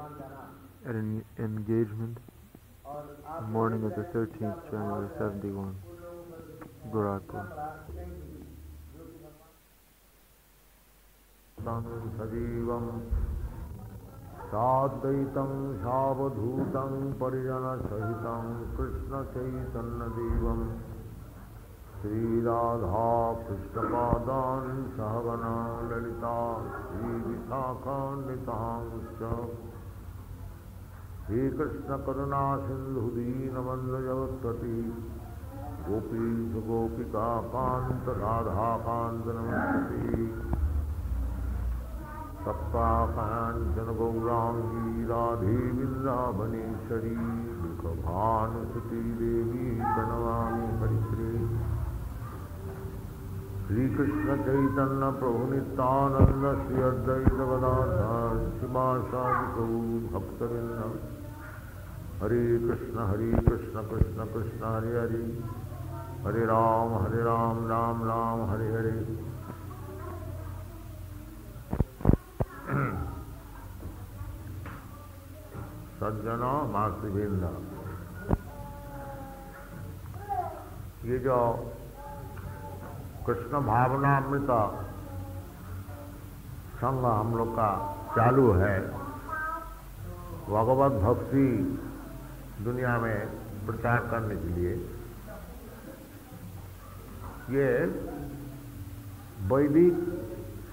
at an engagement the morning of the 13th January 71, Gorakhpur. सजीवं साद्वैतं सावधूतं परिजनसहितं कृष्णचैतन्यदेवं Shri Radha कृष्णपादान् सहगना Lalita श्रीविशाखान्वितांश्च श्रीकृष्णकरुणासिन्धुदीनबन्धु जगत्पति गोपीश गोपिकान्त Radhakant नमस्ते सप्ताकाञ्चन गौरांगी राधे वृन्दावनेश्वरी वृषभानुसुती देवी प्रणमामि हरिप्रिये श्रीकृष्ण चैतन्य प्रभु नित्यानंद श्री अद्वैत गदाधर शिवासादि प्रभु भक्तवृंद हरे कृष्ण कृष्ण कृष्ण हरे हरे हरे राम राम राम हरे हरे। सज्जनों मातृवृंद, ये जो कृष्ण भावनामृत संघ हम लोग का चालू है, भगवत भक्ति दुनिया में प्रचार करने के लिए, ये वैदिक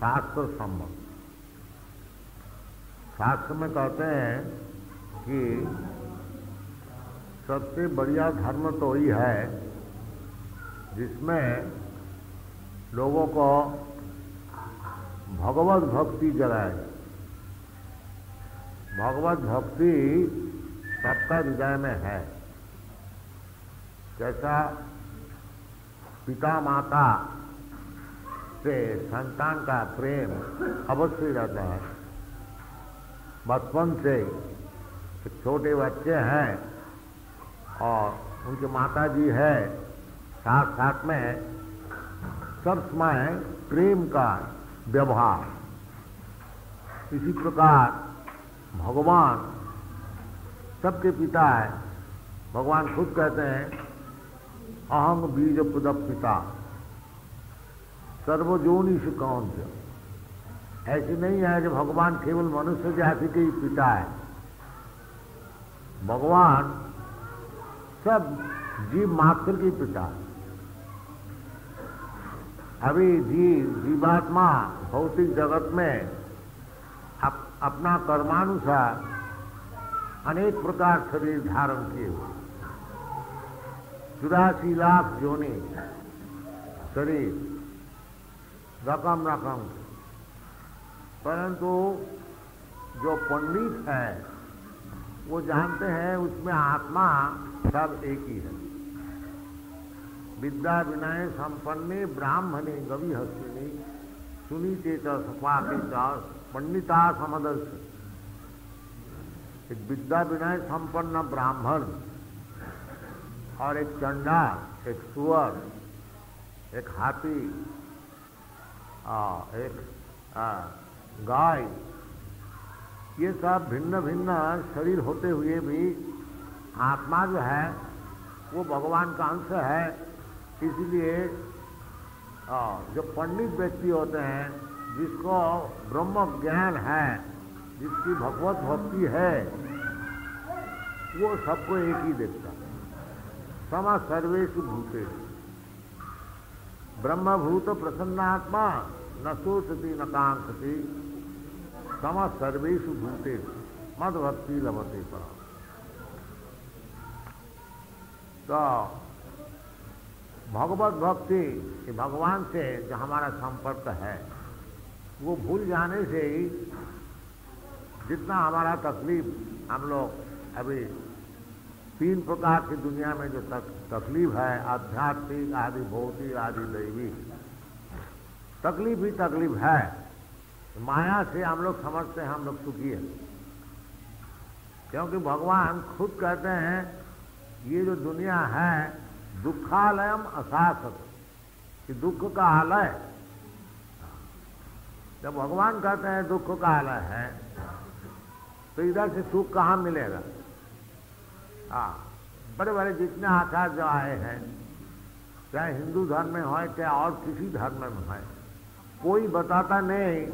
शास्त्र सम्मत। शास्त्र में कहते हैं कि सबसे बढ़िया धर्म तो वही है जिसमें लोगों को भगवत भक्ति जगाए। भगवत भक्ति सबका हृदय में है। जैसा पिता माता से संतान का प्रेम अवश्य रहता है। बचपन से छोटे बच्चे हैं और उनके माता जी है, साथ साथ में सब समय प्रेम का व्यवहार। इसी प्रकार भगवान सबके पिता है। भगवान खुद कहते हैं अहं बीज प्रदप पिता सर्वजोनिषु कौन्त्य। ऐसी नहीं है कि भगवान केवल मनुष्य जाति के ही पिता है। भगवान सब जीव मात्र की पिता है। अभी जीवात्मा भौतिक जगत में अपना कर्मानुसार अनेक प्रकार शरीर धारण किए हुए 84 लाख योनि शरीर रकम परंतु जो पंडित है वो जानते हैं उसमें आत्मा सब एक ही है। विद्या विनय संपन्ने ब्राह्मणे गवि हस्तिनी सुनीते च सपाके च पंडिता समदर्श। एक विद्या विनय संपन्न ब्राह्मण और एक चंडाल, एक सुअर, एक हाथी, एक गाय, ये सब भिन्न भिन्न शरीर होते हुए भी आत्मा जो है वो भगवान का अंश है। इसलिए जो पंडित व्यक्ति होते हैं, जिसको ब्रह्म ज्ञान है, जिसकी भगवत भक्ति है, वो सबको एक ही देखता है। सम सर्वेषु भूतेषु ब्रह्मभूत प्रसन्नात्मा न सोचती न कांक्षति सम सर्वेषु भूतेषु मद भक्ति लभते परम। तो भगवत भक्ति कि भगवान से जो हमारा संपर्क है, वो भूल जाने से ही जितना हमारा तकलीफ, हम लोग अभी 3 प्रकार की दुनिया में जो तकलीफ है, आध्यात्मिक, आदि भौतिक, आदि दैविक, तकलीफ ही तकलीफ है। माया से हम लोग समझते हैं हम लोग सुखी है, क्योंकि भगवान खुद कहते हैं ये जो दुनिया है दुखालयम अशासत, कि दुख का आलय। जब भगवान कहते हैं दुख का आलय है, तो इधर से सुख कहाँ मिलेगा? हाँ, बड़े बड़े जितने आचार्य आए हैं, चाहे हिंदू धर्म में हो चाहे और किसी धर्म में हो, कोई बताता नहीं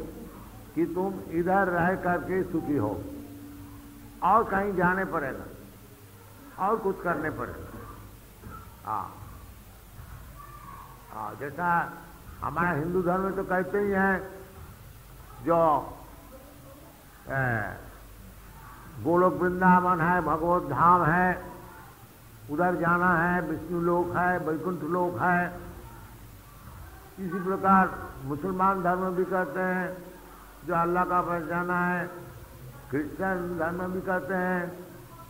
कि तुम इधर रह करके सुखी हो, और कहीं जाने पड़ेगा और कुछ करने पड़ेगा। हाँ, जैसा हमारा हिंदू धर्म में तो कहते ही हैं, जो गोलोक वृंदावन है, भगवत धाम है, उधर जाना है, विष्णु लोक है, वैकुंठ लोक है। इसी प्रकार मुसलमान धर्म में भी कहते हैं जो अल्लाह का पास जाना है, क्रिश्चियन धर्म में भी कहते हैं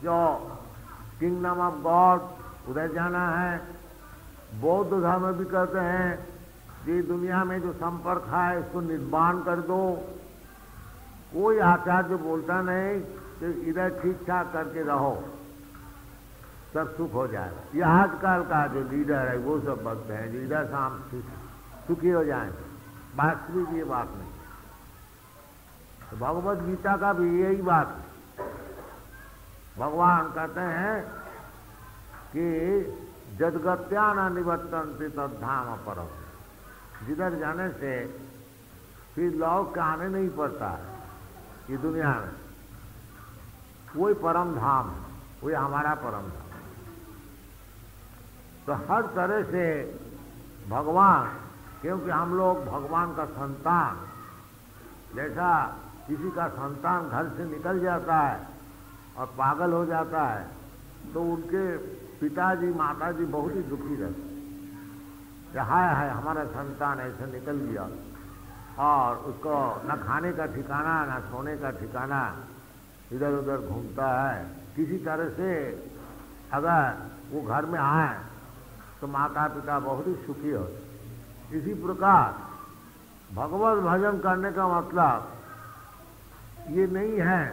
जो किंगडम ऑफ गॉड उधर जाना है, बौद्ध धर्म में भी कहते हैं कि दुनिया में जो संपर्क है इसको निर्वाण कर दो। कोई आचार्य बोलता नहीं कि इधर ठीक ठाक करके रहो, सब सुख हो जाएगा। ये आजकल का जो लीडर है वो सब भक्त हैं जो इधर शाम सुखी हो जाए, वास्तविक ये बात नहीं। तो भगवत गीता का भी यही बात है। भगवान कहते हैं कि जदगत्या न निवर्तन्ते तद्धाम परम, जिधर जाने से फिर लौट के आने नहीं पड़ता है ये दुनिया में, वही परम धाम, वही हमारा परम धाम। तो हर तरह से भगवान, क्योंकि हम लोग भगवान का संतान, जैसा किसी का संतान घर से निकल जाता है और पागल हो जाता है तो उनके पिताजी माताजी बहुत ही दुखी रहते, हाय हाय हमारा संतान ऐसे निकल गया, और उसको न खाने का ठिकाना न सोने का ठिकाना, इधर उधर घूमता है। किसी तरह से अगर वो घर में आए तो माता पिता बहुत ही सुखी हो। इसी प्रकार भगवत भजन करने का मतलब ये नहीं है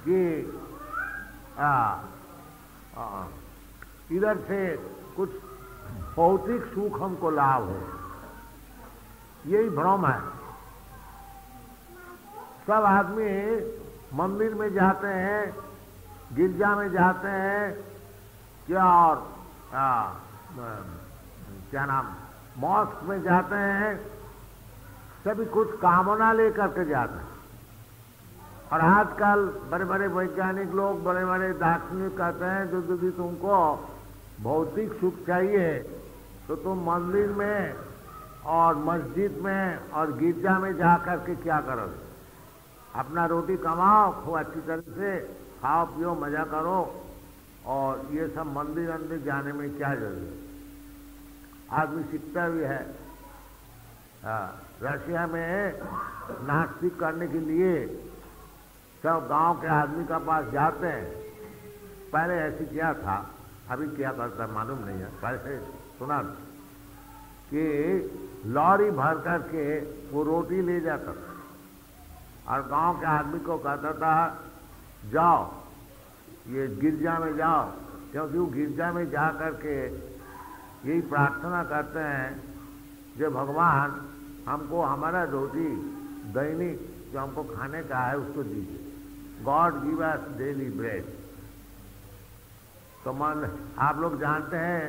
कि इधर से कुछ भौतिक सुख हमको लाभ हो, यही भ्रम है। सब आदमी मंदिर में जाते हैं, गिरजा में जाते हैं, क्या और क्या नाम मॉस्क में जाते हैं, सभी कुछ कामना लेकर के जाते हैं। और आजकल बड़े बड़े वैज्ञानिक लोग, बड़े बड़े दार्शनिक कहते हैं जो यदि तुमको भौतिक सुख चाहिए तो तुम मंदिर में और मस्जिद में और गिरजा में जा कर के क्या करोगे? अपना रोटी कमाओ, खूब अच्छी तरह से खाओ पियो मजा करो, और ये सब मंदिर अंदर जाने में क्या जरूरत? आदमी सीखता भी है। रशिया में नास्तिक करने के लिए सब गांव के आदमी का पास जाते हैं। पहले ऐसे क्या था, अभी क्या करता मालूम नहीं है। पहले सुना कि लॉरी भर करके वो रोटी ले जाता था और गांव के आदमी को कहता था जाओ ये गिरजा में जाओ, क्योंकि वो गिरजा में जा करके यही प्रार्थना करते हैं जो भगवान हमको हमारा रोटी दैनिक जो हमको खाने का है उसको दीजिए, God give us daily bread. तो मन आप लोग जानते हैं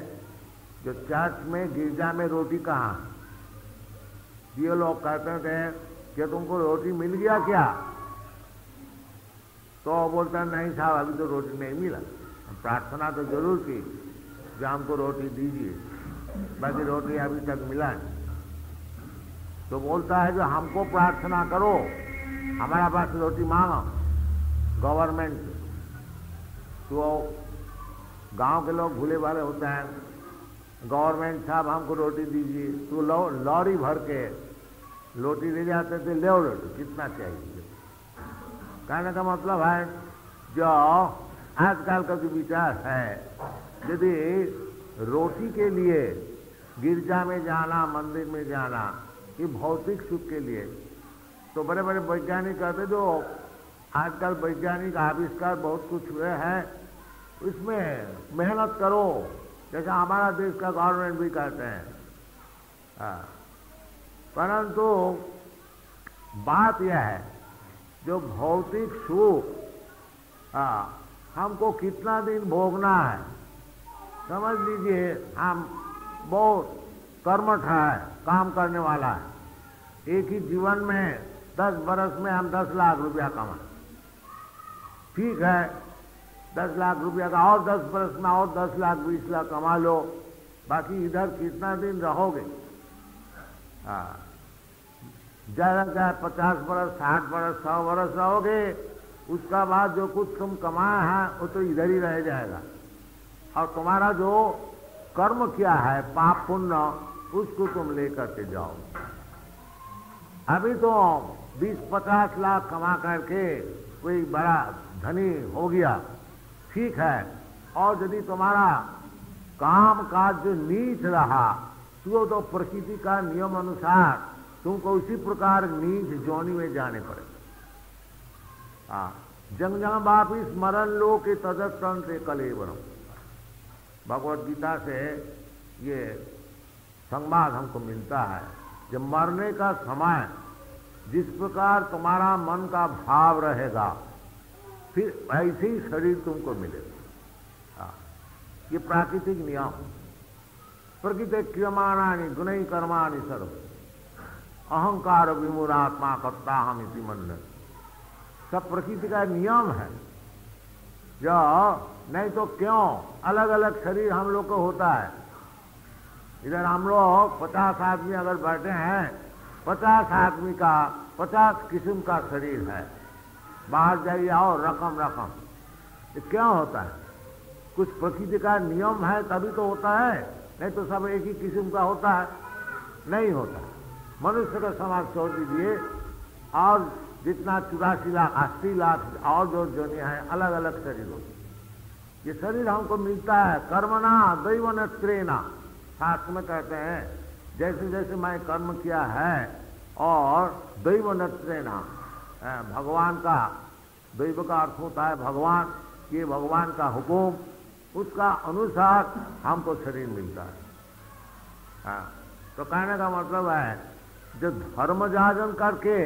जो चर्च में गिरजा में रोटी कहाँ, ये लोग कहते थे कि तुमको रोटी मिल गया क्या? तो बोलता नहीं साहब अभी तो रोटी नहीं मिला, प्रार्थना तो जरूर की जो हमको रोटी दीजिए, बाकी रोटी अभी तक मिला नहीं। तो बोलता है जो हमको प्रार्थना करो, हमारा पास रोटी मांगो गवर्नमेंट। तो गांव के लोग भूले वाले होते हैं, गवर्नमेंट साहब हमको रोटी दीजिए, तो लॉरी भर के रोटी ले जाते थे, ले रोटी कितना चाहिए। कहने का मतलब है जो आजकल का जो विचार है, यदि रोटी के लिए गिरजा में जाना, मंदिर में जाना, ये भौतिक सुख के लिए, तो बड़े बड़े वैज्ञानिक कहते जो आजकल वैज्ञानिक आविष्कार बहुत कुछ हुए हैं, इसमें मेहनत करो, जैसा हमारा देश का गवर्नमेंट भी कहते हैं। परंतु बात यह है जो भौतिक सुख हमको कितना दिन भोगना है। समझ लीजिए हम बहुत कर्मठ है, काम करने वाला है। एक ही जीवन में 10 बरस में हम 10 लाख रुपया कमाए, ठीक है। 10 लाख रुपया का और 10 बरस में और 10 लाख 20 लाख कमा लो, बाकी इधर कितना दिन रहोगे? ज़्यादा से ज़्यादा 50 बरस, 60 बरस, 100 बरस रहोगे। उसका बाद जो कुछ तुम कमाए हैं वो तो इधर ही रह जाएगा, और तुम्हारा जो कर्म किया है पाप पुण्य उसको तुम लेकर के जाओ। अभी तो 20-50 लाख कमा करके कोई बड़ा धनी हो गया, ठीक है। और यदि तुम्हारा काम काज जो नीच रहा तो प्रकृति का नियम अनुसार तुमको उसी प्रकार नीच जोनी में जाने पड़े। जंग जंग बापी स्मरण लो के तजतन से कलेवरम, भगवत गीता से ये संवाद हमको मिलता है। जब मरने का समय जिस प्रकार तुम्हारा मन का भाव रहेगा, फिर ऐसे ही शरीर तुमको मिलेगा। ये प्राकृतिक नियम। प्रकृति क्रियमाणानि गुणै कर्माणि सर्व अहंकार विमूढ़ात्मा कर्ता हम इति मन्य। सब प्रकृति का नियम है। जो नहीं तो क्यों अलग अलग शरीर हम लोग को होता है। इधर हम लोग 50 आदमी अगर बैठे हैं, 50 आदमी का 50 किस्म का शरीर है। बाहर जाइए और रकम रकम, ये क्यों होता है? कुछ प्रकृति का नियम है तभी तो होता है, नहीं तो सब एक ही किस्म का होता है, नहीं होता। मनुष्य का समाज छोड़ दीजिए, और जितना 84 लाख 80 लाख और जो जोनियां हैं अलग अलग शरीर होते। ये शरीर हमको मिलता है कर्मणा दैवनत्रेना। शास्त्र में कहते हैं जैसे जैसे मैं कर्म किया है और दैवनत्रेना, भगवान का, दैव का अर्थ होता है भगवान, ये भगवान का हुक्म, उसका अनुसार हमको शरीर मिलता है। तो कहने का मतलब है जो धर्म जाजन करके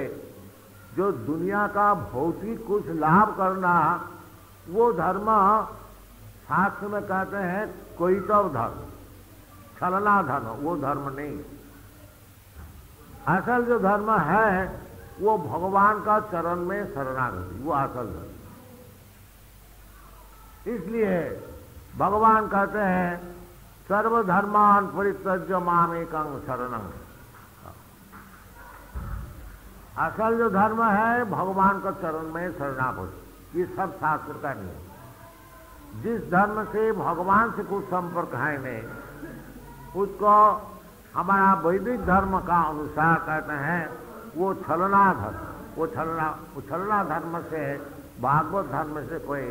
जो दुनिया का भौतिक कुछ लाभ करना, वो धर्म शास्त्र में कहते हैं कोईतव धर्म, छलना धर्म, वो धर्म नहीं। असल जो धर्म है वो भगवान का चरण में शरणागति, वो असल धर्म। इसलिए भगवान कहते हैं सर्वधर्मान परित्यज्य मामेकं शरणं। असल जो धर्म है भगवान का चरण में शरणागति, ये सब शास्त्र का नियम। जिस धर्म से भगवान से कुछ संपर्क है नहीं, उसको हमारा वैदिक धर्म का अनुसार कहते हैं वो छलना धर्म। वो छलना धर्म से, भागवत धर्म से कोई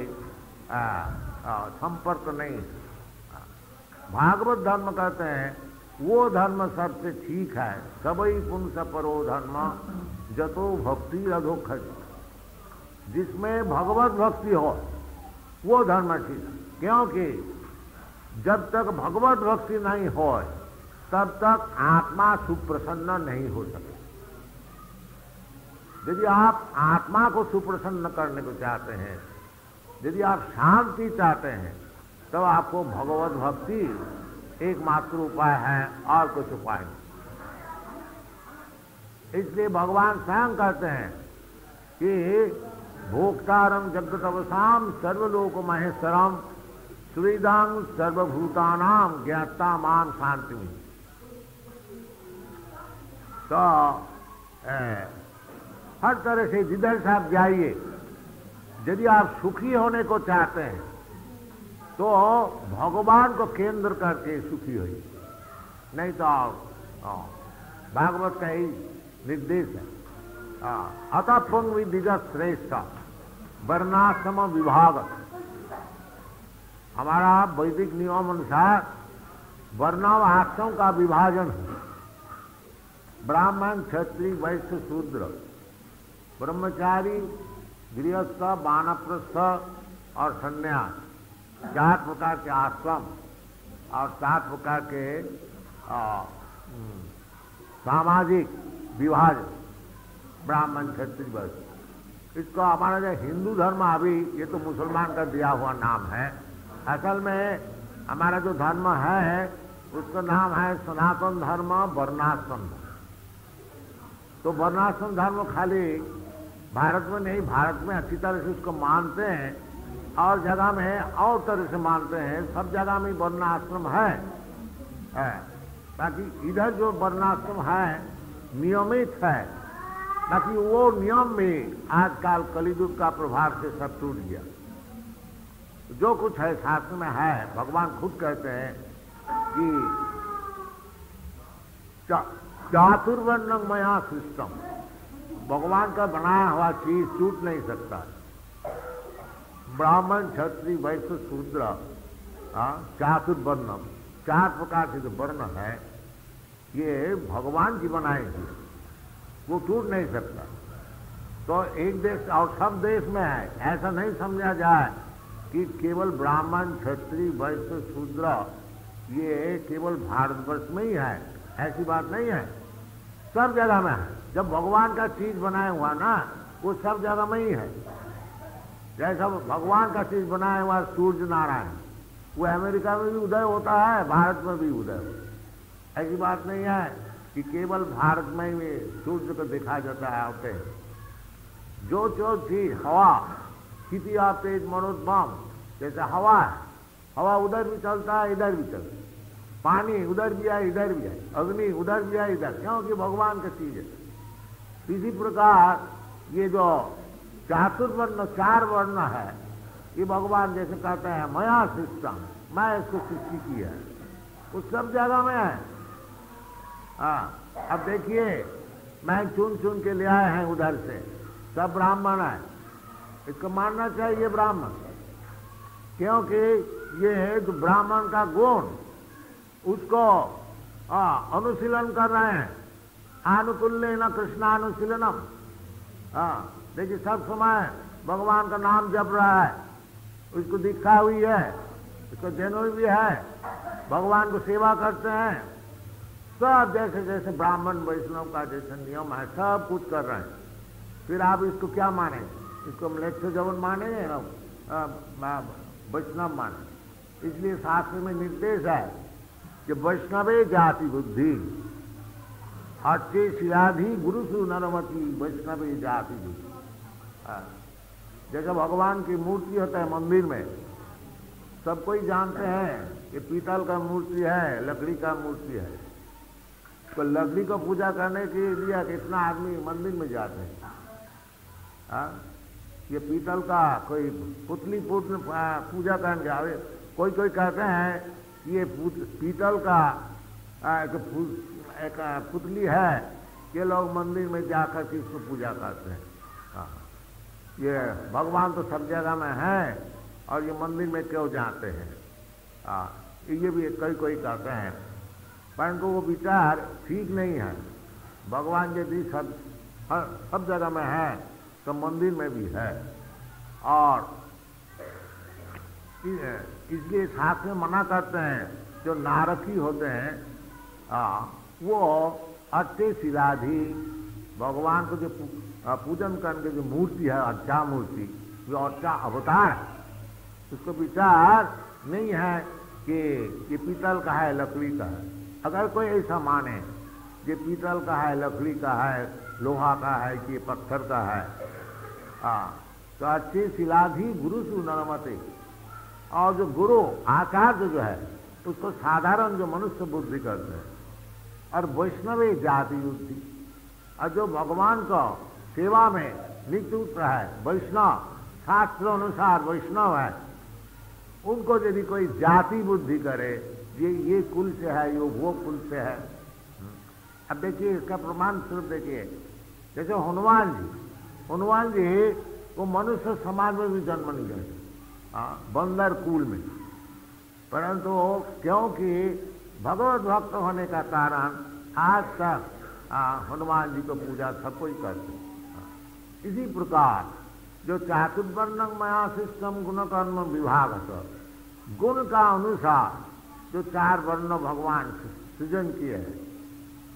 संपर्क नहीं। भागवत धर्म कहते हैं वो धर्म सबसे ठीक है। सबई पुंस परो धर्म जतो भक्ति अधोख, जिसमें भगवत भक्ति हो वो धर्म ठीक है। क्योंकि जब तक भगवत भक्ति नहीं हो तब तक आत्मा सुप्रसन्न नहीं हो सकती। यदि आप आत्मा को सुप्रसन्न करने को चाहते हैं, यदि आप शांति चाहते हैं, तब आपको भगवत भक्ति एकमात्र उपाय है, और कुछ उपाय नहीं। इसलिए भगवान स्वयं कहते हैं कि भोक्तारम जगतवसाम सर्वलोक महेश्वरम सुविधांग सर्वभूतानाम ज्ञाता माम शांति। तो हर तरह से जिधर से आप जाइए, यदि आप सुखी होने को चाहते हैं तो भगवान को केंद्र करके सुखी होइए, नहीं तो भागवत का ही निर्देश है। अतः पुंग विदिगत श्रेष्ठ वर्णाश्रम विभाग। हमारा वैदिक नियम अनुसार वर्ण आश्रम का विभाजन है। ब्राह्मण, क्षत्रिय, वैश्य, शूद्र, ब्रह्मचारी, गृहस्थ, वानप्रस्थ और सन्यास, 4 प्रकार के आश्रम और 7 प्रकार के सामाजिक विभाजन। ब्राह्मण, क्षत्रिय, वैश्य, इसको हमारा जो हिंदू धर्म अभी ये तो मुसलमान का दिया हुआ नाम है। असल में हमारा जो धर्म है उसका नाम है सनातन धर्म वर्णाश्रम। तो वर्णाश्रम धर्म खाली भारत में नहीं, भारत में अच्छी तरह से उसको मानते हैं और जगह में और तरह से मानते हैं। सब जगह में वर्णाश्रम है। बाकी इधर जो वर्णाश्रम है नियमित है, बाकी वो नियम में आजकल कलियुग का प्रभाव से सब टूट गया। जो कुछ है शास्त्र में है, भगवान खुद कहते हैं कि चातुर्वर्ण मया सिस्टम, भगवान का बनाया हुआ चीज टूट नहीं सकता। ब्राह्मण क्षत्रिय वैश्य शूद्र चातुर्वर्ण, 4 प्रकार के जो वर्ण है ये भगवान की बनाई थी, वो टूट नहीं सकता। तो एक देश और सब देश में है, ऐसा नहीं समझा जाए कि केवल ब्राह्मण क्षत्रिय वैश्य शूद्र ये केवल भारतवर्ष में ही है, ऐसी बात नहीं है, सब जगह में है। जब भगवान का चीज बनाया हुआ ना वो सब जगह में ही है। जैसा भगवान का चीज बनाया हुआ सूर्य नारायण, वो अमेरिका में भी उदय होता है, भारत में भी उदय होता है। ऐसी बात नहीं है कि केवल भारत में ही सूर्य को देखा जाता है। होते जो जो चीज हवा स्थिति आप तेज मनोद्भम, जैसे हवा है, हवा उधर भी चलता है इधर भी चलता है, पानी उधर भी है इधर भी है, अग्नि उधर भी है इधर, क्योंकि भगवान की चीज है। इसी प्रकार ये जो चातुर्वर्ण 4 वर्ण है ये भगवान जैसे कहते हैं मया सिस्टम, मैं इसको सृष्टि की है, वो सब जगह में है। अब देखिए मैं चुन चुन के ले आए हैं उधर से, सब ब्राह्मण है, इसको मानना चाहिए ब्राह्मण, क्योंकि ये है जो ब्राह्मण का गुण उसको अनुशीलन कर रहे हैं। आनुकूल्य न कृष्णानुशीलनम। देखिए सब समय भगवान का नाम जप रहा है, उसको दीक्षा हुई है, उसको जन्म भी है, भगवान को सेवा करते हैं, सब जैसे जैसे ब्राह्मण वैष्णव का जैसे नियम है सब कुछ कर रहे हैं। फिर आप इसको क्या माने? इसको मलेच्छ जवन माने वैष्णव माने। इसलिए शास्त्र में निर्देश है कि वैष्णवे जाति बुद्धि अच्छे शिराधि गुरुसु नरमती वैष्णवे जाति बुद्धि। जैसे भगवान की मूर्ति होता है मंदिर में, सब कोई जानते हैं कि पीतल का मूर्ति है, लकड़ी का मूर्ति है, तो लकड़ी को पूजा करने के लिए कितना आदमी मंदिर में जाते हैं। ये पीतल का कोई पुतली पूजा करने आवे, कोई कोई कहते हैं ये पीतल का एक पुतली है, ये लोग मंदिर में जाकर के इसको पूजा करते हैं। ये भगवान तो सब जगह में है और ये मंदिर में क्यों जाते हैं? ये भी कोई कहते हैं, परंतु वो विचार ठीक नहीं है। भगवान यदि सब जगह में है तो मंदिर में भी है, और इसलिए साथ में मना करते हैं जो नारकी होते हैं वो अच्छे शिलाधि भगवान को जो पूजन करने की जो मूर्ति है, अच्छा मूर्ति, जो अच्छा अवतार है, उसको विचार नहीं है कि ये पीतल का है लकड़ी का है। अगर कोई ऐसा माने ये पीतल का है लकड़ी का है लोहा का है कि पत्थर का है, तो अच्छी शिलाधि गुरु सु नरमते। और जो गुरु आचार्य जो है उसको साधारण जो मनुष्य बुद्धि करते हैं, और वैष्णवे जाति बुद्धि, और जो भगवान को सेवा में नियुक्त है, वैष्णव शास्त्र अनुसार वैष्णव है, उनको यदि कोई जाति बुद्धि करे ये कुल से है, ये वो कुल से है। अब देखिए इसका प्रमाण स्वरूप देखिए, जैसे हनुमान जी वो मनुष्य समाज में भी जन्म नहीं गए, बंदर कुल में, परंतु क्योंकि भगवत भक्त होने का कारण आज तक हनुमान जी को पूजा सब कोई करते हैं। इसी प्रकार जो चातुर्वर्णम मया सिस्टम गुण कर्म विभाग, गुण का अनुसार जो 4 वर्ण भगवान सृजन किए हैं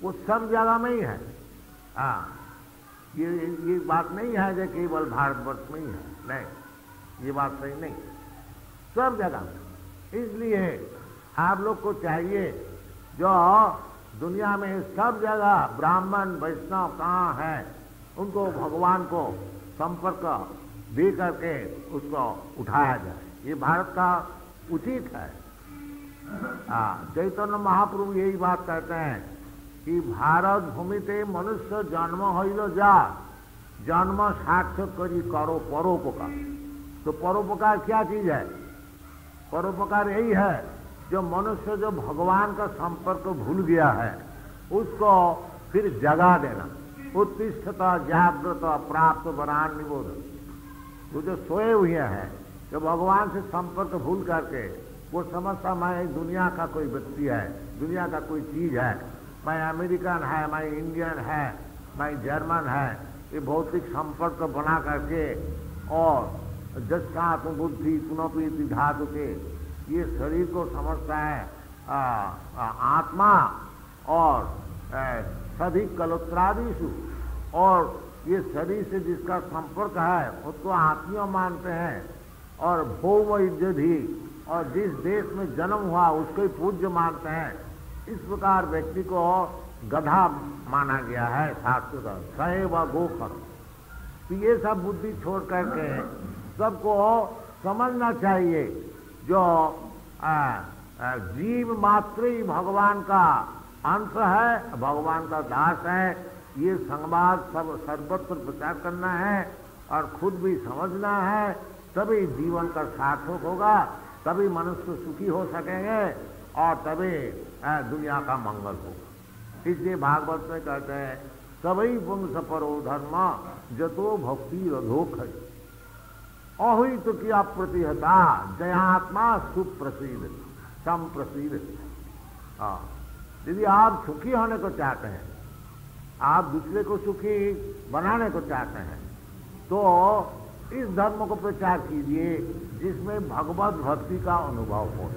वो सब जगह में ही है। ये बात नहीं है जो केवल भारतवर्ष में ही है, नहीं, ये बात सही नहीं, सब जगह। इसलिए आप लोग को चाहिए जो दुनिया में सब जगह ब्राह्मण वैष्णव कहाँ है, उनको भगवान को संपर्क दे करके उसको उठाया जाए, ये भारत का उचित है। चैतन्य महाप्रभु यही बात कहते हैं कि भारत भूमिते मनुष्य जन्म हईल जा, जन्म सार्थक करी करो परोपकार। तो परोपकार क्या चीज है? परोपकार यही है जो मनुष्य जो भगवान का संपर्क भूल गया है उसको फिर जगा देना। उत्तिष्ठता जागृत प्राप्त वरान निबोध। वो जो सोए हुए हैं, जो भगवान से संपर्क भूल करके वो समझता मैं दुनिया का कोई व्यक्ति है, दुनिया का कोई चीज है, मैं अमेरिकन है, मैं इंडियन है, मैं जर्मन है, ये भौतिक संपर्क बना करके और जस्सात बुद्धि पुनः धातु के ये शरीर को समझता है आत्मा और सभी कलोत्रादिशु, और ये शरीर से जिसका संपर्क है उसको आत्मीय मानते हैं, और भौम इज्जति और जिस देश में जन्म हुआ उसको ही पूज्य मानते हैं। इस प्रकार व्यक्ति को गधा माना गया है शास्त्र का, सहे व गोखर। तो ये सब बुद्धि छोड़ करके सबको समझना चाहिए जो जीव मात्र ही भगवान का अंश है, भगवान का दास है। ये संवाद सब सर्वत्र प्रचार करना है और खुद भी समझना है, तभी जीवन का सार्थक होगा, तभी मनुष्य सुखी हो सकेंगे और तभी दुनिया का मंगल होगा। इसलिए भागवत में कहते हैं सभी पुंस परो धर्म जतो भक्ति रधोख अहुई तो किया प्रतिहता जयात्मा सुप्रसिद्ध संप्रसिद्ध। यदि आप सुखी होने को चाहते हैं, आप दूसरे को सुखी बनाने को चाहते हैं, तो इस धर्म को प्रचार कीजिए जिसमें भगवत भक्ति का अनुभव हो।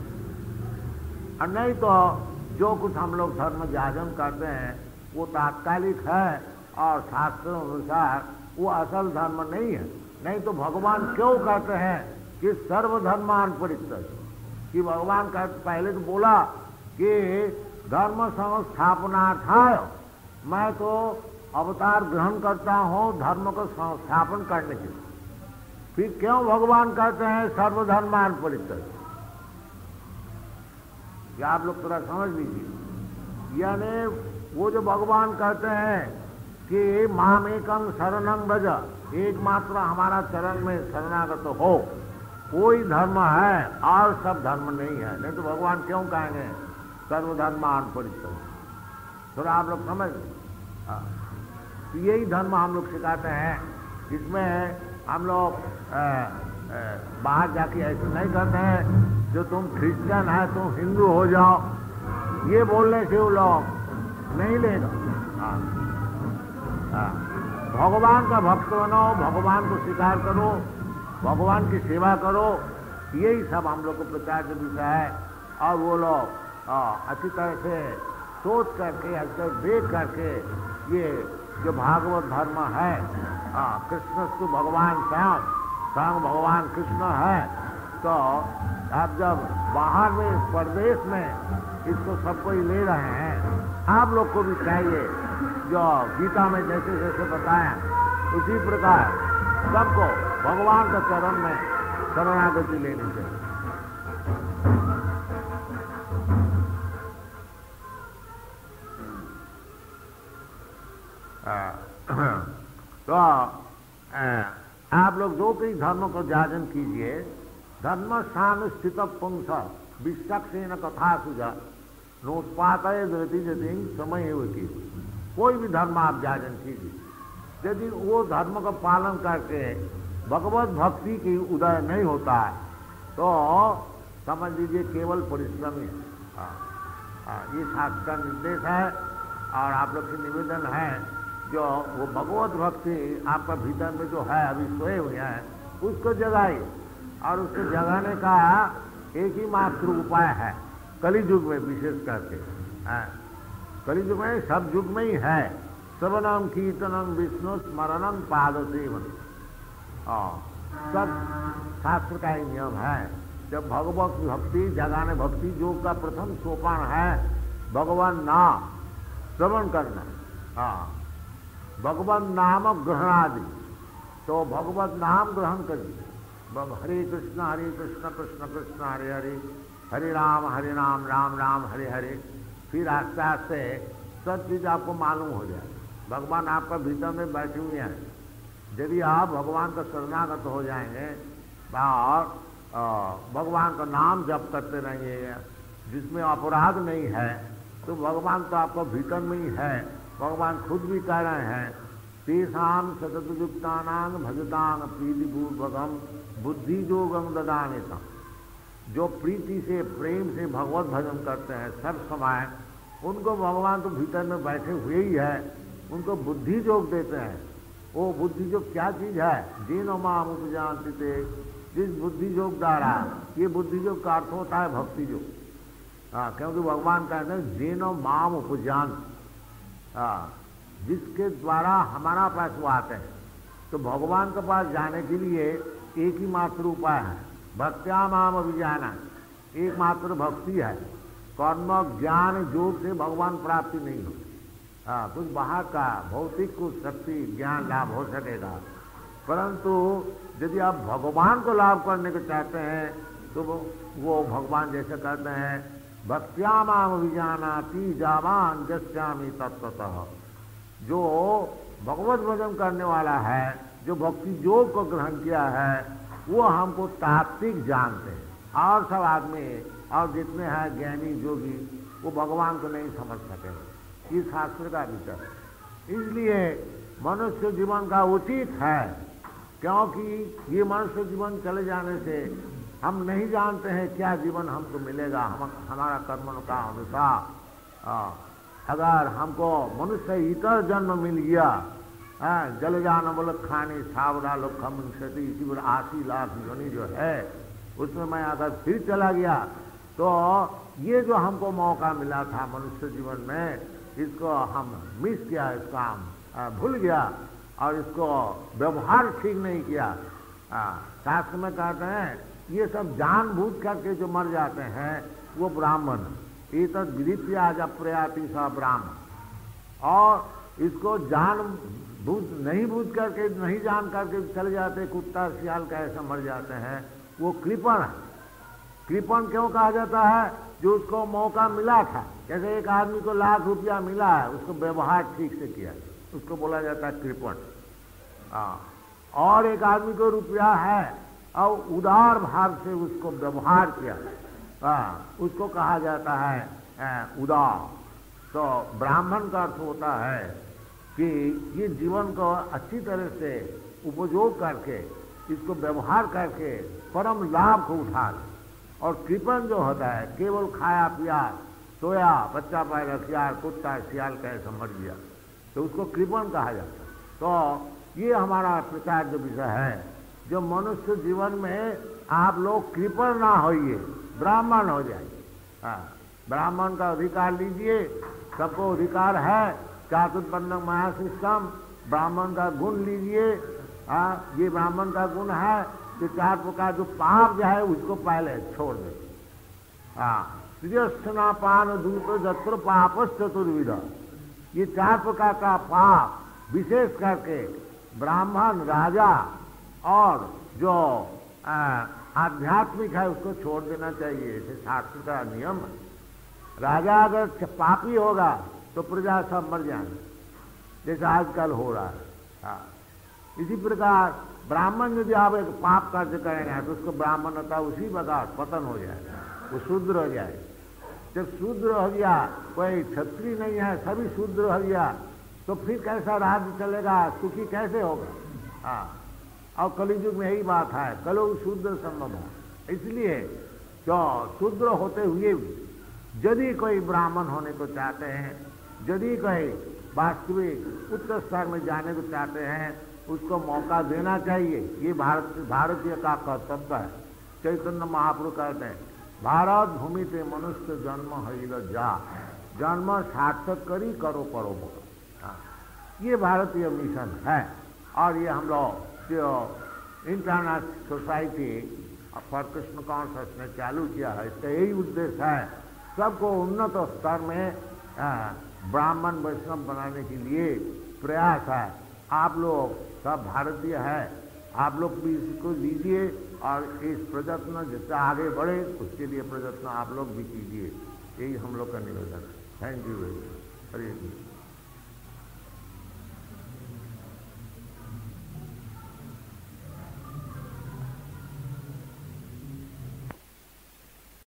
और नहीं तो जो कुछ हम लोग धर्म जाजन करते हैं वो तात्कालिक है और शास्त्रों अनुसार वो असल धर्म नहीं है। नहीं तो भगवान क्यों कहते हैं कि सर्वधर्मान परित्यज, कि भगवान का पहले तो बोला कि धर्म संस्थापनार्थाय, मैं तो अवतार ग्रहण करता हूँ धर्म को संस्थापन करने के लिए। फिर क्यों भगवान कहते हैं सर्वधर्मान परित्यज? या आप लोग थोड़ा समझ लीजिए। यानी वो जो भगवान कहते हैं कि मामेकं शरणं व्रज, एकमात्र हमारा चरण में शरणागत हो, कोई धर्म है और सब धर्म नहीं है। नहीं तो भगवान क्यों कहेंगे सर्वधर्मान परित्यज? थोड़ा आप लोग समझ तो यही धर्म हम लोग सिखाते हैं। इसमें हम लोग बाहर जाके ऐसे नहीं करते हैं जो तुम क्रिश्चियन है तुम हिंदू हो जाओ, ये बोलने से वो लोग नहीं लेगा। भगवान का भक्त बनो, भगवान को स्वीकार करो, भगवान की सेवा करो, यही सब हम लोग को प्रचार का विषय है। और वो लोग अच्छी तरह से सोच करके अच्छे देख करके ये जो भागवत धर्म है, कृष्णस्तु भगवान स्वयं भगवान कृष्ण है, तो आप जब बाहर में प्रदेश में इसको सबको ही ले रहे हैं, आप लोग को भी चाहिए जो गीता में जैसे जैसे बताया उसी प्रकार सबको भगवान का चरण में शरणागति लेनी चाहिए। तो आप लोग जो कई धर्म को जाजन कीजिए, धर्म स्थान स्थित पुंस विश्वक्षेण कथा सुझा नोत्पात समय की। कोई भी धर्म आप जाजन कीजिए, यदि वो धर्म का पालन करके भगवत भक्ति की उदय नहीं होता है तो समझ लीजिए केवल परिश्रम ही है। ये शास्त्र का निर्देश है और आप लोग से निवेदन है जो वो भगवत भक्ति आपका भीतर में जो है अभी सोए हुए हैं उसको जगाइए। और उसको जगाने का एक ही मात्र उपाय है कली युग में, विशेष करके कली युग में, सब युग में ही है, श्रवणम कीर्तनम विष्णु स्मरणम पाद सेवन। सब शास्त्र का ही नियम है। जब भगवत भक्ति जगाने भक्ति योग का प्रथम सोपान है भगवान नाम श्रवण करना। भगवान नाम ग्रहणादि, तो भगवत नाम ग्रहण करिए। हरे कृष्ण कृष्ण कृष्ण हरे हरे, हरे राम राम राम हरे हरे। फिर आस्ते आस्ते सब चीज आपको मालूम हो जाए। भगवान आपका भीतर में बैठे हुए हैं। यदि आप भगवान का शरणागत हो जाएंगे और भगवान का नाम जप करते रहेंगे जिसमें अपराध नहीं है, तो भगवान तो आपका भीतर में ही है। भगवान खुद भी कह रहे हैं तेषाम सततयुक्तानां भजतांग प्रीतिपूर्वकम बुद्धि योगम ददानेता। जो प्रीति से प्रेम से भगवत भजन करते हैं सब समय, उनको भगवान तो भीतर में बैठे हुए ही है, उनको बुद्धि योग देते हैं। वो बुद्धि योग क्या चीज है? जिनो माम उपजानति ते, जिस बुद्धि योग द्वारा, ये बुद्धि योग का अर्थ होता है भक्ति योग। क्योंकि भगवान कहते हैं जिनो माम उपजान, जिसके द्वारा हमारा पास वो आते हैं। तो भगवान के पास जाने के लिए एक ही मात्र उपाय है, भक्त्या माम अभिजाना। एकमात्र भक्ति है। कर्म ज्ञान योग से भगवान प्राप्ति नहीं होती। कुछ बाहर का भौतिक कुछ शक्ति ज्ञान लाभ हो सकेगा, परंतु यदि आप भगवान को लाभ करने को चाहते हैं तो वो भगवान जैसे कहते हैं भक्त्या माम अभिजानाति जावान जस्यामि तत्त्वतः। जो भगवत भजन करने वाला है, जो भक्ति योग को ग्रहण किया है, वो हमको तात्विक जानते हैं। और सब आदमी और जितने हैं ज्ञानी योगी, वो भगवान को नहीं समझ सके। ये शास्त्र का विचार है। इसलिए मनुष्य जीवन का उचित है, क्योंकि ये मनुष्य जीवन चले जाने से हम नहीं जानते हैं क्या जीवन हमको मिलेगा। हमारा कर्म का अनुसार अगर हमको मनुष्य इतर जन्म मिल गया, जल जान बोल खाने सावरा लोग खम क्षति, इसी पर 80 लाख योनि जो है उसमें मैं अगर फिर चला गया, तो ये जो हमको मौका मिला था मनुष्य जीवन में, इसको हम मिस किया, इसका भूल गया और इसको व्यवहार ठीक नहीं किया। शास्त्र में कहते हैं ये सब जानबूझ करके जो मर जाते हैं वो ब्राह्मण। ये तो विदित्य आज अप्रयाति सा ब्राह्मण। और इसको नहीं बूझ करके, नहीं जान करके चले जाते, कुत्ता सियाल का ऐसा मर जाते हैं, वो कृपण है। कृपण क्यों कहा जाता है? जो उसको मौका मिला था, जैसे एक आदमी को लाख रुपया मिला है, उसको व्यवहार ठीक से किया, उसको बोला जाता है कृपण। और एक आदमी को रुपया है और उदार भाव से उसको व्यवहार किया, उसको कहा जाता है उदार। तो ब्राह्मण का अर्थ होता है कि ये जीवन को अच्छी तरह से उपयोग करके, इसको व्यवहार करके परम लाभ को उठा ले। और कृपण जो होता है केवल खाया पिया सोया, बच्चा पैदा किया, कुत्ता सियाल का ऐसा मर गया, तो उसको कृपण कहा जाता है। तो ये हमारा प्रचार जो विषय है, जो मनुष्य जीवन में आप लोग कृपण ना होइए, ब्राह्मण हो जाइए। ब्राह्मण का अधिकार लीजिए, सबको अधिकार है। चातुर्वर्ण्य माया सिस्टम, ब्राह्मण का गुण लीजिए। ये ब्राह्मण का गुण है कि 4 प्रकार जो पाप जो है उसको पहले छोड़ दे। श्रेष्ठनापान दूत जत्र पापस चतुर्विध। ये 4 प्रकार का पाप विशेष करके ब्राह्मण, राजा और जो आध्यात्मिक है उसको छोड़ देना चाहिए। इसे शास्त्र का नियम है। राजा अगर पापी होगा तो प्रजा सब मर जाएंगे, जैसे आजकल हो रहा है। इसी प्रकार ब्राह्मण यदि आप एक पाप कार्य करेंगे तो उसको ब्राह्मणता उसी प्रकार पतन हो जाएगा, वो शूद्र हो जाएगा। जब शूद्र हो गया, कोई क्षत्रिय नहीं है, सभी शूद्र हो गया, तो फिर कैसा राज्य चलेगा, सुखी कैसे होगा? और कलियुग में यही बात है, कलो शूद्र संभव है। इसलिए जो शूद्र होते हुए भी यदि कोई ब्राह्मण होने को चाहते हैं, यदि कोई वास्तविक उच्च स्तर में जाने को चाहते हैं, उसको मौका देना चाहिए। ये भारतीय का कर्तव्य है। चैतन्य महाप्रभु कहते हैं भारत भूमि पे मनुष्य जन्म हईल जा, जन्म सार्थक करी करो परोपकार। ये भारतीय मिशन है। और ये हम लोग जो international society for Krishna conscious ने चालू किया है, इसका यही उद्देश्य है सबको उन्नत स्तर में ब्राह्मण वैष्णव बनाने के लिए प्रयास है। आप लोग सब भारतीय है, आप लोग भी इसको लीजिए और इस प्रयत्न जितना आगे बढ़े उसके लिए प्रयत्न आप लोग भी कीजिए, यही हम लोग का निवेदन है। Thank you very much. Hare Krishna.